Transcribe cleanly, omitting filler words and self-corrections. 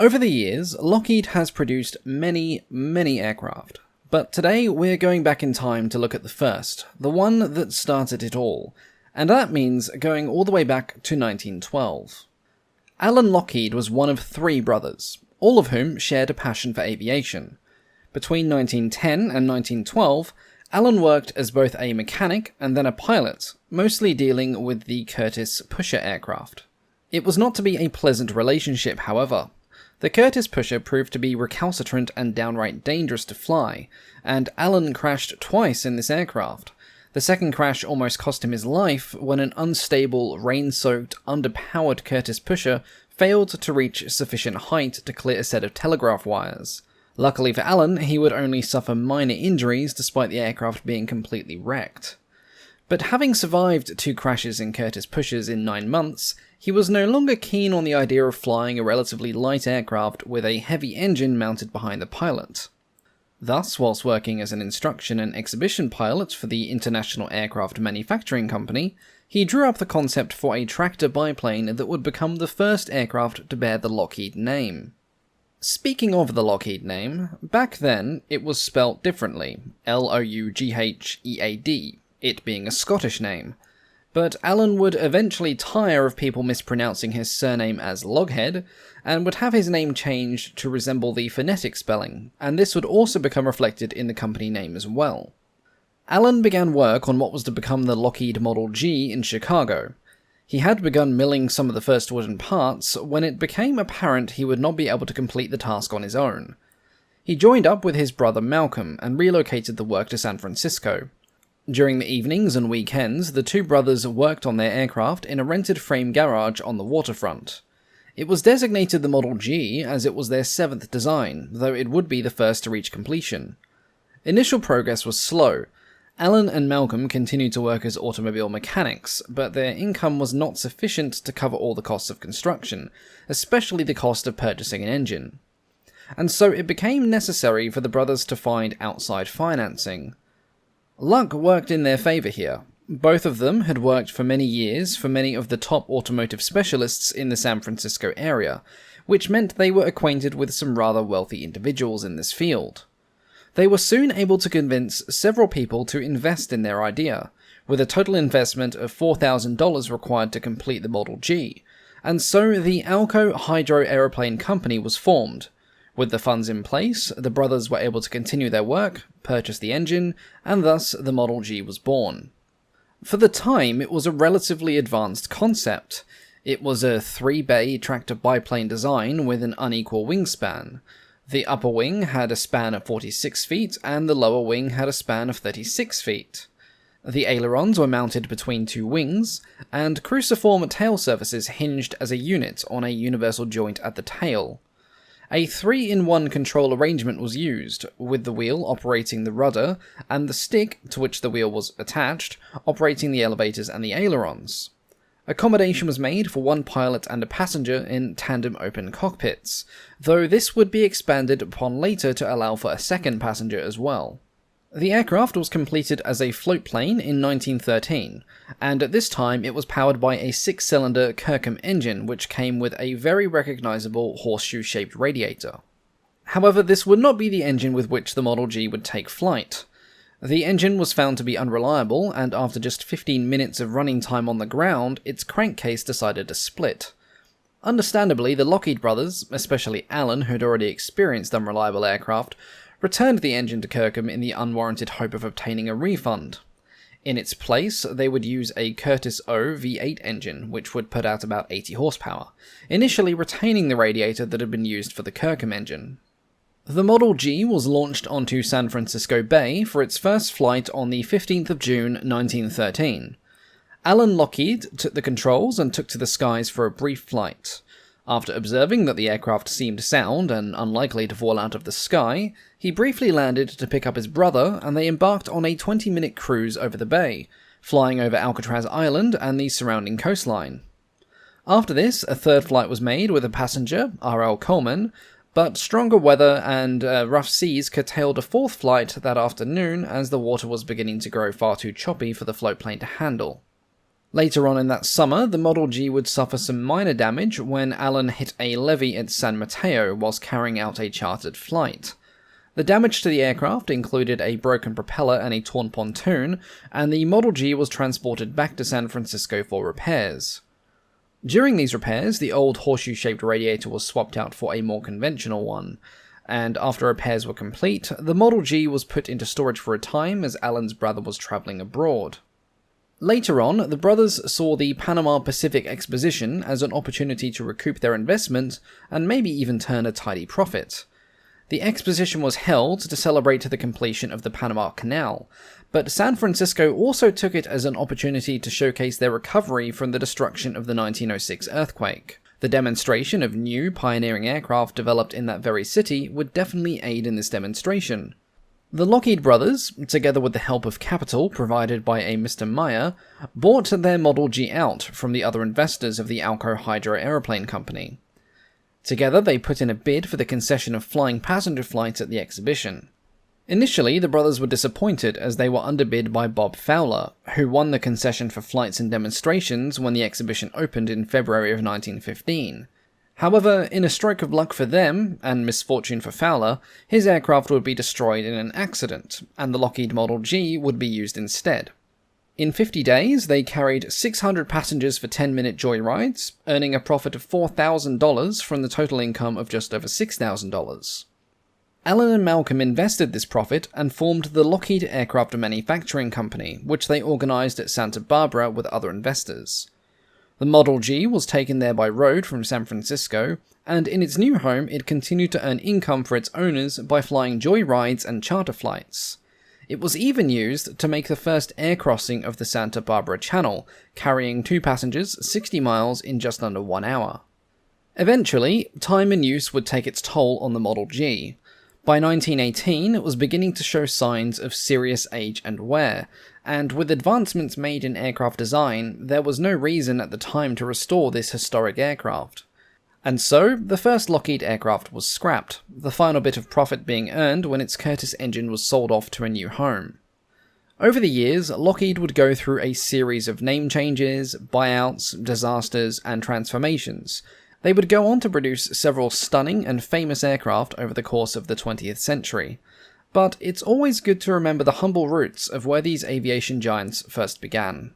Over the years, Lockheed has produced many aircraft, but today we're going back in time to look at the first, the one that started it all, and that means going all the way back to 1912. Allan Lockheed was one of 3 brothers, all of whom shared a passion for aviation. Between 1910 and 1912, Allan worked as both a mechanic and then a pilot, mostly dealing with the Curtiss Pusher aircraft. It was not to be a pleasant relationship, however. The Curtiss Pusher proved to be recalcitrant and downright dangerous to fly, and Allan crashed twice in this aircraft. The second crash almost cost him his life when an unstable, rain-soaked, underpowered Curtiss Pusher failed to reach sufficient height to clear a set of telegraph wires. Luckily for Allan, he would only suffer minor injuries despite the aircraft being completely wrecked. But having survived 2 crashes in Curtiss Pushers in 9 months, he was no longer keen on the idea of flying a relatively light aircraft with a heavy engine mounted behind the pilot. Thus, whilst working as an instruction and exhibition pilot for the International Aircraft Manufacturing Company, he drew up the concept for a tractor biplane that would become the first aircraft to bear the Lockheed name. Speaking of the Lockheed name, back then it was spelt differently, Loughead, it being a Scottish name. But Allan would eventually tire of people mispronouncing his surname as Loughead, and would have his name changed to resemble the phonetic spelling, and this would also become reflected in the company name as well. Allan began work on what was to become the Lockheed Model G in Chicago. He had begun milling some of the first wooden parts when it became apparent he would not be able to complete the task on his own. He joined up with his brother Malcolm and relocated the work to San Francisco. During the evenings and weekends, the 2 brothers worked on their aircraft in a rented frame garage on the waterfront. It was designated the Model G as it was their 7th design, though it would be the first to reach completion. Initial progress was slow. Allan and Malcolm continued to work as automobile mechanics, but their income was not sufficient to cover all the costs of construction, especially the cost of purchasing an engine. And so it became necessary for the brothers to find outside financing. Luck worked in their favour here. Both of them had worked for many years for many of the top automotive specialists in the San Francisco area, which meant they were acquainted with some rather wealthy individuals in this field. They were soon able to convince several people to invest in their idea, with a total investment of $4,000 required to complete the Model G, and so the Alco Hydro-Aeroplane Company was formed. With the funds in place, the brothers were able to continue their work, purchase the engine, and thus the Model G was born. For the time, it was a relatively advanced concept. It was a 3-bay tractor biplane design with an unequal wingspan. The upper wing had a span of 46 feet, and the lower wing had a span of 36 feet. The ailerons were mounted between 2 wings, and cruciform tail surfaces hinged as a unit on a universal joint at the tail. A 3-in-1 control arrangement was used, with the wheel operating the rudder, and the stick, to which the wheel was attached, operating the elevators and the ailerons. Accommodation was made for 1 pilot and a passenger in tandem open cockpits, though this would be expanded upon later to allow for a second passenger as well. The aircraft was completed as a floatplane in 1913, and at this time it was powered by a 6-cylinder Kirkham engine which came with a very recognizable horseshoe-shaped radiator. However, this would not be the engine with which the Model G would take flight. The engine was found to be unreliable, and after just 15 minutes of running time on the ground, its crankcase decided to split. Understandably, the Lockheed brothers, especially Allan, who had already experienced unreliable aircraft, returned the engine to Kirkham in the unwarranted hope of obtaining a refund. In its place, they would use a Curtiss O V8 engine, which would put out about 80 horsepower, initially retaining the radiator that had been used for the Kirkham engine. The Model G was launched onto San Francisco Bay for its first flight on the 15th of June 1913. Allan Lockheed took the controls and took to the skies for a brief flight. After observing that the aircraft seemed sound and unlikely to fall out of the sky, he briefly landed to pick up his brother, and they embarked on a 20-minute cruise over the bay, flying over Alcatraz Island and the surrounding coastline. After this, a 3rd flight was made with a passenger, R.L. Coleman, but stronger weather and rough seas curtailed a 4th flight that afternoon as the water was beginning to grow far too choppy for the floatplane to handle. Later on in that summer, the Model G would suffer some minor damage when Allan hit a levee at San Mateo whilst carrying out a chartered flight. The damage to the aircraft included a broken propeller and a torn pontoon, and the Model G was transported back to San Francisco for repairs. During these repairs, the old horseshoe-shaped radiator was swapped out for a more conventional one, and after repairs were complete, the Model G was put into storage for a time as Allan's brother was travelling abroad. Later on, the brothers saw the Panama-Pacific exposition as an opportunity to recoup their investment and maybe even turn a tidy profit. The exposition was held to celebrate the completion of the Panama Canal, but San Francisco also took it as an opportunity to showcase their recovery from the destruction of the 1906 earthquake. The demonstration of new, pioneering aircraft developed in that very city would definitely aid in this demonstration. The Lockheed brothers, together with the help of capital provided by a Mr. Meyer, bought their Model G out from the other investors of the Alco Hydro-Aeroplane Company. Together, they put in a bid for the concession of flying passenger flights at the exhibition. Initially, the brothers were disappointed as they were underbid by Bob Fowler, who won the concession for flights and demonstrations when the exhibition opened in February of 1915. However, in a stroke of luck for them, and misfortune for Fowler, his aircraft would be destroyed in an accident, and the Lockheed Model G would be used instead. In 50 days, they carried 600 passengers for 10-minute joyrides, earning a profit of $4,000 from the total income of just over $6,000. Allan and Malcolm invested this profit and formed the Lockheed Aircraft Manufacturing Company, which they organized at Santa Barbara with other investors. The Model G was taken there by road from San Francisco, and in its new home it continued to earn income for its owners by flying joyrides and charter flights. It was even used to make the first air crossing of the Santa Barbara Channel, carrying 2 passengers 60 miles in just under 1 hour. Eventually, time and use would take its toll on the Model G. By 1918, it was beginning to show signs of serious age and wear, and with advancements made in aircraft design, there was no reason at the time to restore this historic aircraft. And so, the first Lockheed aircraft was scrapped, the final bit of profit being earned when its Curtiss engine was sold off to a new home. Over the years, Lockheed would go through a series of name changes, buyouts, disasters, and transformations. They would go on to produce several stunning and famous aircraft over the course of the 20th century. But it's always good to remember the humble roots of where these aviation giants first began.